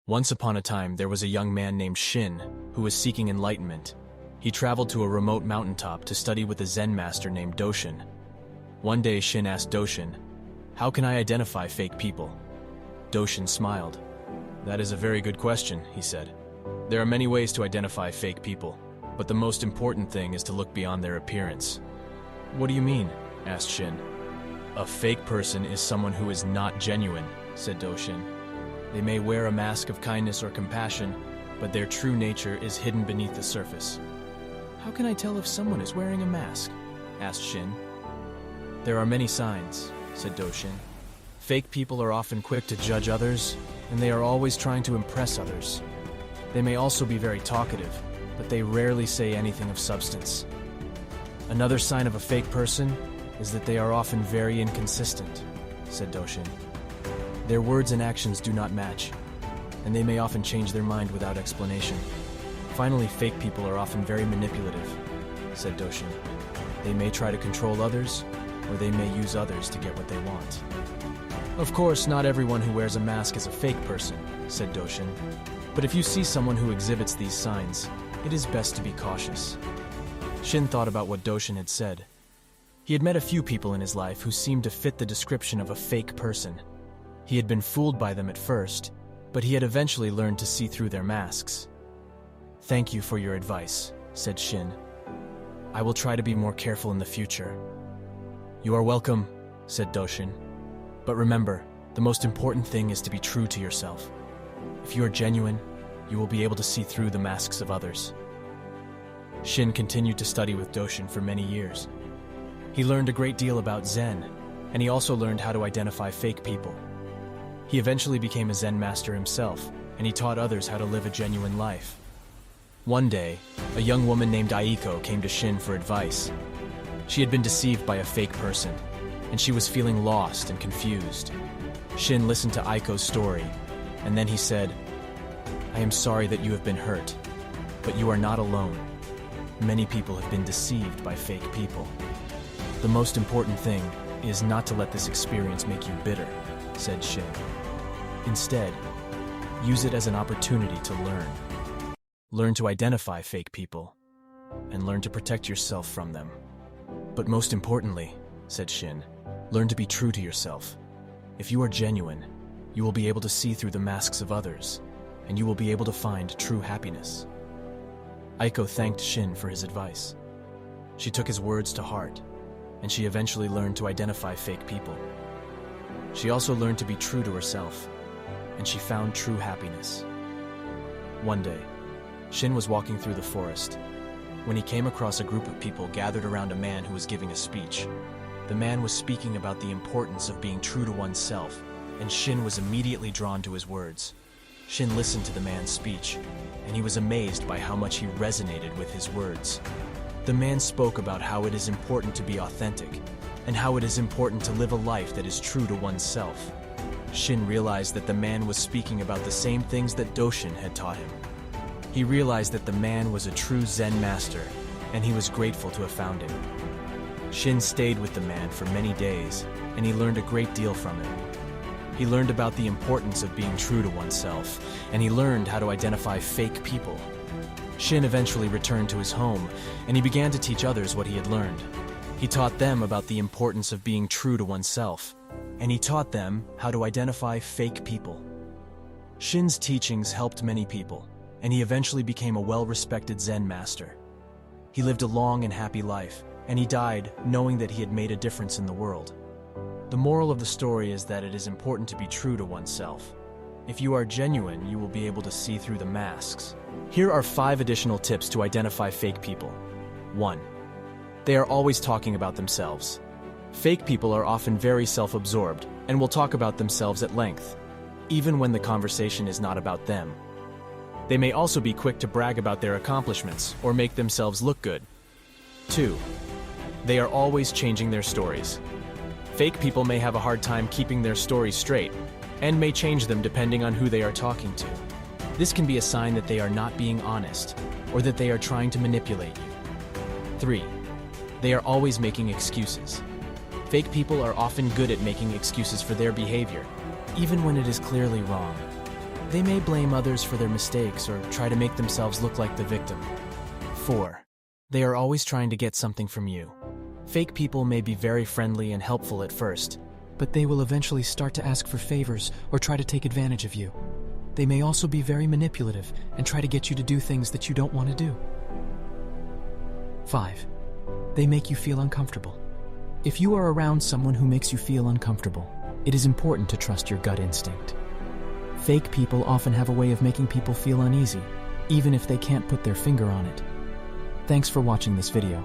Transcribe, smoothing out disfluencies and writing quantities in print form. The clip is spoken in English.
Once upon a time, there was a young man named Shin who was seeking enlightenment. He traveled to a remote mountaintop to study with a Zen master named Doshin. One day, Shin asked Doshin, "How can I identify fake people?" Doshin smiled. "That is a very good question," he said. "There are many ways to identify fake people, but the most important thing is to look beyond their appearance." "What do you mean?" asked Shin. "A fake person is someone who is not genuine," said Doshin. "They may wear a mask of kindness or compassion, but their true nature is hidden beneath the surface." "How can I tell if someone is wearing a mask?" asked Shin. "There are many signs," said Doshin. "Fake people are often quick to judge others, and they are always trying to impress others. They may also be very talkative, but they rarely say anything of substance. Another sign of a fake person is that they are often very inconsistent," said Doshin. "Their words and actions do not match, and they may often change their mind without explanation. Finally, fake people are often very manipulative," said Doshin. "They may try to control others, or they may use others to get what they want." "Of course, not everyone who wears a mask is a fake person," said Doshin. "But if you see someone who exhibits these signs, it is best to be cautious." Shin thought about what Doshin had said. He had met a few people in his life who seemed to fit the description of a fake person. He had been fooled by them at first, but he had eventually learned to see through their masks. "Thank you for your advice," said Shin. "I will try to be more careful in the future." "You are welcome," said Doshin. "But remember, the most important thing is to be true to yourself. If you are genuine, you will be able to see through the masks of others." Shin continued to study with Doshin for many years. He learned a great deal about Zen, and he also learned how to identify fake people. He eventually became a Zen master himself, and he taught others how to live a genuine life. One day, a young woman named Aiko came to Shin for advice. She had been deceived by a fake person, and she was feeling lost and confused. Shin listened to Aiko's story, and then he said, "I am sorry that you have been hurt, but you are not alone. Many people have been deceived by fake people. The most important thing is not to let this experience make you bitter," said Shin. "Instead, use it as an opportunity to learn. Learn to identify fake people, and learn to protect yourself from them. But most importantly," said Shin, "learn to be true to yourself. If you are genuine, you will be able to see through the masks of others, and you will be able to find true happiness." Aiko thanked Shin for his advice. She took his words to heart, and she eventually learned to identify fake people. She also learned to be true to herself, and she found true happiness. One day, Shin was walking through the forest when he came across a group of people gathered around a man who was giving a speech. The man was speaking about the importance of being true to oneself, and Shin was immediately drawn to his words. Shin listened to the man's speech, and he was amazed by how much he resonated with his words. The man spoke about how it is important to be authentic, and how it is important to live a life that is true to oneself. Shin realized that the man was speaking about the same things that Doshin had taught him. He realized that the man was a true Zen master, and he was grateful to have found him. Shin stayed with the man for many days, and he learned a great deal from him. He learned about the importance of being true to oneself, and he learned how to identify fake people. Shin eventually returned to his home, and he began to teach others what he had learned. He taught them about the importance of being true to oneself, and he taught them how to identify fake people. Shin's teachings helped many people, and he eventually became a well-respected Zen master. He lived a long and happy life, and he died knowing that he had made a difference in the world. The moral of the story is that it is important to be true to oneself. If you are genuine, you will be able to see through the masks. Here are 5 additional tips to identify fake people. 1. They are always talking about themselves. Fake people are often very self-absorbed and will talk about themselves at length, even when the conversation is not about them. They may also be quick to brag about their accomplishments or make themselves look good. 2. They are always changing their stories. Fake people may have a hard time keeping their stories straight and may change them depending on who they are talking to. This can be a sign that they are not being honest or that they are trying to manipulate you. 3. They are always making excuses. Fake people are often good at making excuses for their behavior, even when it is clearly wrong. They may blame others for their mistakes or try to make themselves look like the victim. 4. They are always trying to get something from you. Fake people may be very friendly and helpful at first, but they will eventually start to ask for favors or try to take advantage of you. They may also be very manipulative and try to get you to do things that you don't want to do. 5. They make you feel uncomfortable. If you are around someone who makes you feel uncomfortable, it is important to trust your gut instinct. Fake people often have a way of making people feel uneasy, even if they can't put their finger on it. Thanks for watching this video.